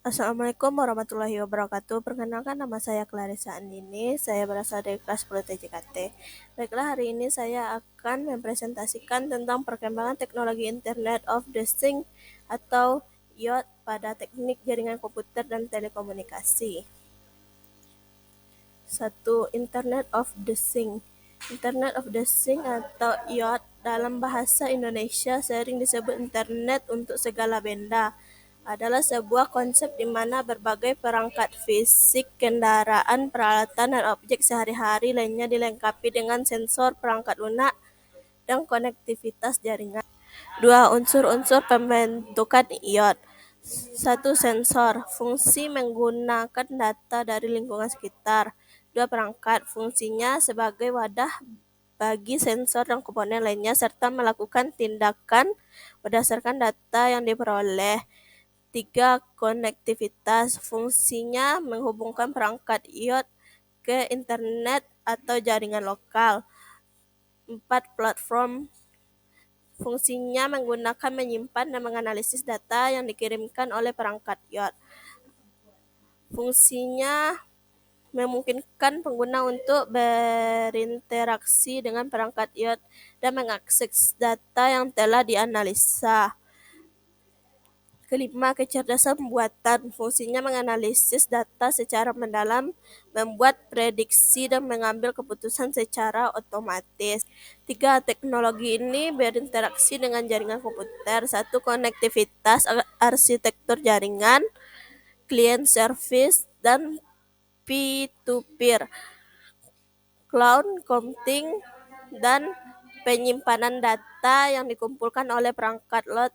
Assalamualaikum warahmatullahi wabarakatuh. Perkenalkan, nama saya Clarissa Andini. Saya berasal dari kelas 10 TJKT. Baiklah, hari ini saya akan mempresentasikan tentang perkembangan teknologi Internet of the Things atau IoT pada teknik jaringan komputer dan telekomunikasi. 1. Internet of the Things. Internet of the Things atau IoT dalam bahasa Indonesia sering disebut internet untuk segala benda, adalah sebuah konsep di mana berbagai perangkat fisik, kendaraan, peralatan, dan objek sehari-hari lainnya dilengkapi dengan sensor, perangkat lunak, dan konektivitas jaringan. 2. Unsur-unsur pembentukan IoT. 1. Sensor. Fungsi menggunakan data dari lingkungan sekitar. 2. Perangkat. Fungsinya sebagai wadah bagi sensor dan komponen lainnya serta melakukan tindakan berdasarkan data yang diperoleh. 3. Konektivitas. Fungsinya menghubungkan perangkat IoT ke internet atau jaringan lokal. 4. Platform. Fungsinya menggunakan menyimpan dan menganalisis data yang dikirimkan oleh perangkat IoT. Fungsinya memungkinkan pengguna untuk berinteraksi dengan perangkat IoT dan mengakses data yang telah dianalisa. Kelima, kecerdasan buatan. Fungsinya menganalisis data secara mendalam, membuat prediksi, dan mengambil keputusan secara otomatis. 3. Teknologi ini berinteraksi dengan jaringan komputer. 1. Konektivitas, arsitektur jaringan, client service, dan peer-to-peer, cloud computing, dan penyimpanan data yang dikumpulkan oleh perangkat IoT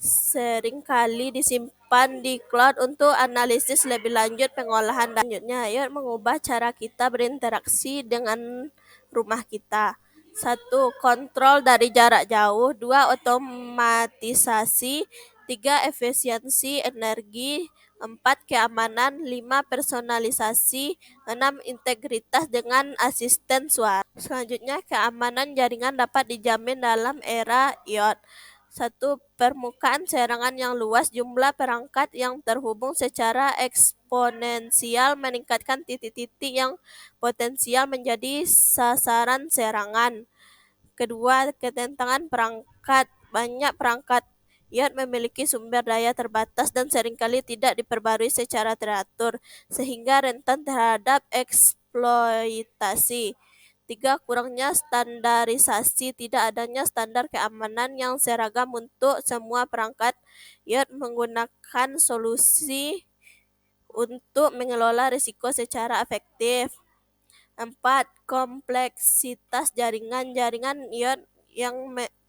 seringkali disimpan di cloud untuk analisis lebih lanjut pengolahan. Selanjutnya, IoT mengubah cara kita berinteraksi dengan rumah kita. 1. Kontrol dari jarak jauh. 2. Otomatisasi. 3. Efisiensi energi. 4. Keamanan. 5. Personalisasi. 6. Integritas dengan asisten suara. Selanjutnya, keamanan jaringan dapat dijamin dalam era IoT. 1. Permukaan serangan yang luas. Jumlah perangkat yang terhubung secara eksponensial meningkatkan titik-titik yang potensial menjadi sasaran serangan. Kedua, ketentangan perangkat. Banyak perangkat IoT memiliki sumber daya terbatas dan seringkali tidak diperbarui secara teratur, sehingga rentan terhadap eksploitasi. 3. Kurangnya standarisasi. Tidak adanya standar keamanan yang seragam untuk semua perangkat IoT menggunakan solusi untuk mengelola risiko secara efektif. 4. Kompleksitas jaringan. Jaringan IoT yang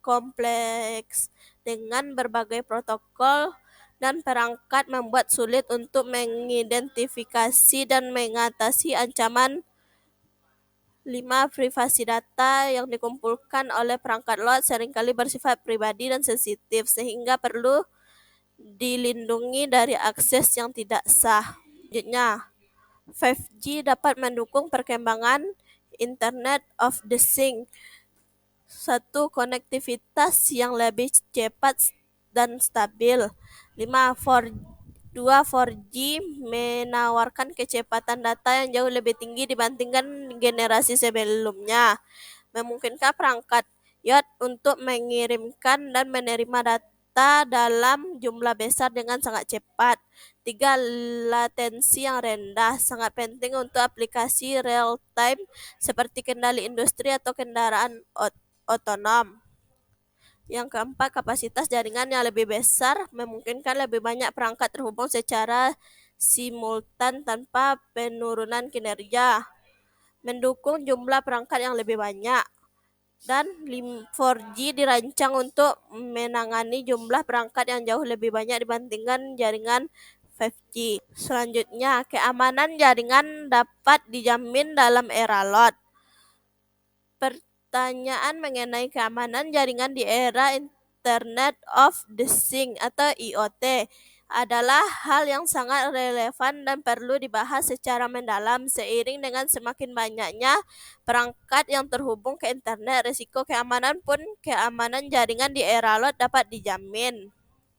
kompleks dengan berbagai protokol dan perangkat membuat sulit untuk mengidentifikasi dan mengatasi ancaman. 5. Privasi data yang dikumpulkan oleh perangkat IoT seringkali bersifat pribadi dan sensitif, sehingga perlu dilindungi dari akses yang tidak sah. Selanjutnya, 5G dapat mendukung perkembangan Internet of the Things. 1. Konektivitas yang lebih cepat dan stabil. 2. 4G menawarkan kecepatan data yang jauh lebih tinggi dibandingkan generasi sebelumnya, memungkinkan perangkat IoT untuk mengirimkan dan menerima data dalam jumlah besar dengan sangat cepat. 3. Latensi yang rendah, sangat penting untuk aplikasi real time seperti kendali industri atau kendaraan otonom. Yang keempat, kapasitas jaringan yang lebih besar memungkinkan lebih banyak perangkat terhubung secara simultan tanpa penurunan kinerja, mendukung jumlah perangkat yang lebih banyak. Dan 4G dirancang untuk menangani jumlah perangkat yang jauh lebih banyak dibandingkan jaringan 5G. Selanjutnya, keamanan jaringan dapat dijamin dalam era IoT. Pertanyaan mengenai keamanan jaringan di era Internet of the Things atau IoT adalah hal yang sangat relevan dan perlu dibahas secara mendalam. Seiring dengan semakin banyaknya perangkat yang terhubung ke internet, risiko keamanan jaringan di era IoT dapat dijamin.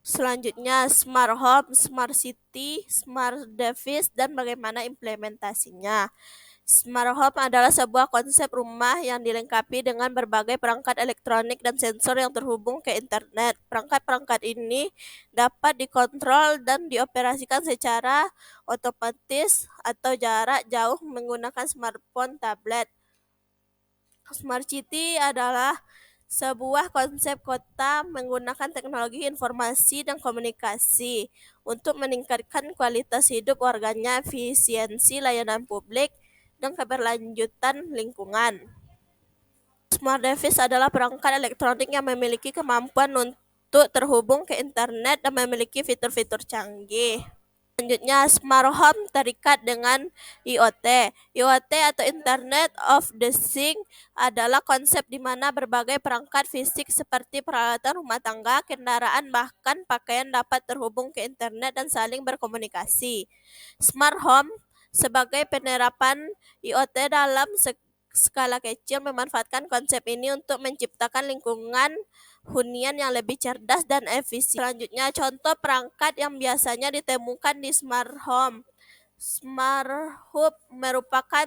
Selanjutnya, smart home, smart city, smart device, dan bagaimana implementasinya. Smart home adalah sebuah konsep rumah yang dilengkapi dengan berbagai perangkat elektronik dan sensor yang terhubung ke internet. Perangkat-perangkat ini dapat dikontrol dan dioperasikan secara otomatis atau jarak jauh menggunakan smartphone, tablet. Smart City adalah sebuah konsep kota menggunakan teknologi informasi dan komunikasi untuk meningkatkan kualitas hidup warganya, efisiensi layanan publik, dan keberlanjutan lingkungan. Smart device adalah perangkat elektronik yang memiliki kemampuan untuk terhubung ke internet dan memiliki fitur-fitur canggih. Selanjutnya, smart home terikat dengan IoT. IoT atau Internet of the Things adalah konsep di mana berbagai perangkat fisik seperti peralatan rumah tangga, kendaraan, bahkan pakaian dapat terhubung ke internet dan saling berkomunikasi. Smart home sebagai penerapan IoT dalam skala kecil memanfaatkan konsep ini untuk menciptakan lingkungan hunian yang lebih cerdas dan efisien. Selanjutnya, contoh perangkat yang biasanya ditemukan di smart home. Smart hub merupakan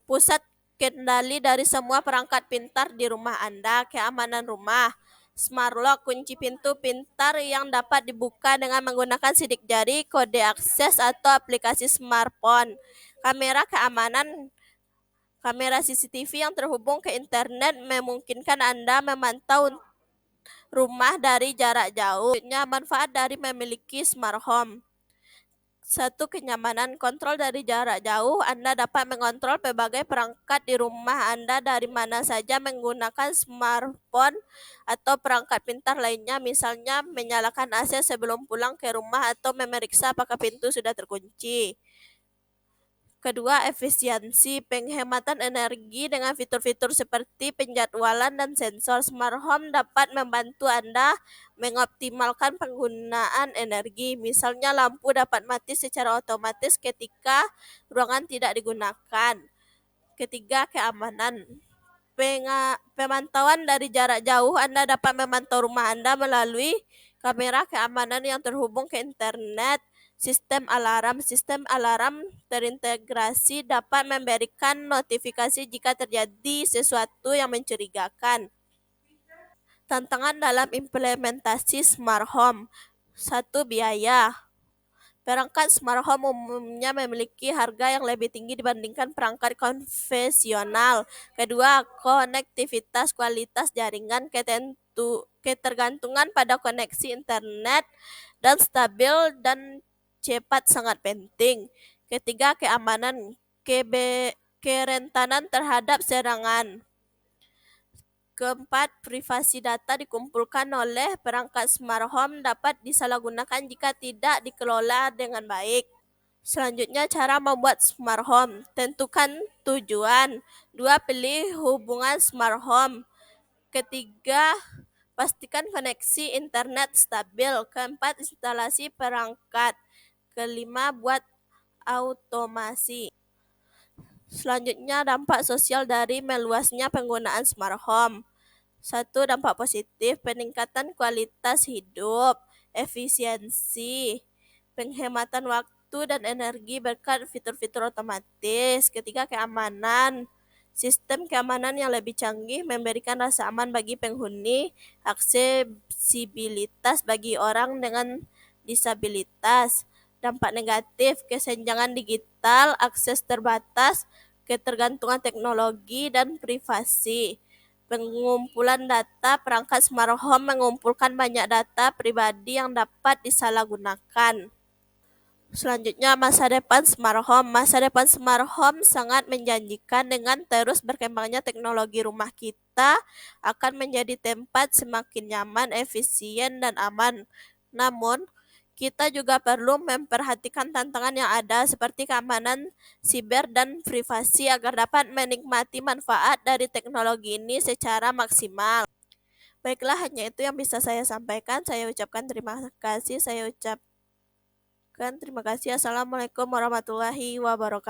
pusat kendali dari semua perangkat pintar di rumah Anda. Keamanan rumah. Smart lock, kunci pintu pintar yang dapat dibuka dengan menggunakan sidik jari, kode akses, atau aplikasi smartphone. Kamera keamanan. Kamera CCTV yang terhubung ke internet memungkinkan Anda memantau rumah dari jarak jauh. Manfaat dari memiliki smart home. Satu, kenyamanan. Kontrol dari jarak jauh. Anda dapat mengontrol berbagai perangkat di rumah Anda dari mana saja menggunakan smartphone atau perangkat pintar lainnya, misalnya menyalakan AC sebelum pulang ke rumah atau memeriksa apakah pintu sudah terkunci. Kedua, efisiensi. Penghematan energi dengan fitur-fitur seperti penjadwalan dan sensor. Smart home dapat membantu Anda mengoptimalkan penggunaan energi. Misalnya, lampu dapat mati secara otomatis ketika ruangan tidak digunakan. Ketiga, keamanan. Pemantauan dari jarak jauh. Anda dapat memantau rumah Anda melalui kamera keamanan yang terhubung ke internet. Sistem alarm terintegrasi dapat memberikan notifikasi jika terjadi sesuatu yang mencurigakan. Tantangan dalam implementasi smart home. Satu, biaya. Perangkat smart home umumnya memiliki harga yang lebih tinggi dibandingkan perangkat konvensional. Kedua, konektivitas, kualitas jaringan, ketergantungan pada koneksi internet dan stabil dan cepat sangat penting. Ketiga, keamanan, kerentanan terhadap serangan. Keempat, privasi data dikumpulkan oleh perangkat smart home dapat disalahgunakan jika tidak dikelola dengan baik. Selanjutnya, cara membuat smart home. Tentukan tujuan. Dua, pilih hubungan smart home. Ketiga, pastikan koneksi internet stabil. Keempat, instalasi perangkat. Kelima, buat automasi. Selanjutnya, dampak sosial dari meluasnya penggunaan smart home. Satu, dampak positif, peningkatan kualitas hidup, efisiensi, penghematan waktu dan energi berkat fitur-fitur otomatis. Ketiga, keamanan. Sistem keamanan yang lebih canggih memberikan rasa aman bagi penghuni, aksesibilitas bagi orang dengan disabilitas. Dampak negatif, kesenjangan digital, akses terbatas, ketergantungan teknologi, dan privasi. Pengumpulan data. Perangkat smart home mengumpulkan banyak data pribadi yang dapat disalahgunakan. Selanjutnya, masa depan smart home. Masa depan smart home sangat menjanjikan. Dengan terus berkembangnya teknologi, rumah kita akan menjadi tempat semakin nyaman, efisien, dan aman. Namun, kita juga perlu memperhatikan tantangan yang ada seperti keamanan siber dan privasi agar dapat menikmati manfaat dari teknologi ini secara maksimal. Baiklah, hanya itu yang bisa saya sampaikan. Saya ucapkan terima kasih. Assalamualaikum warahmatullahi wabarakatuh.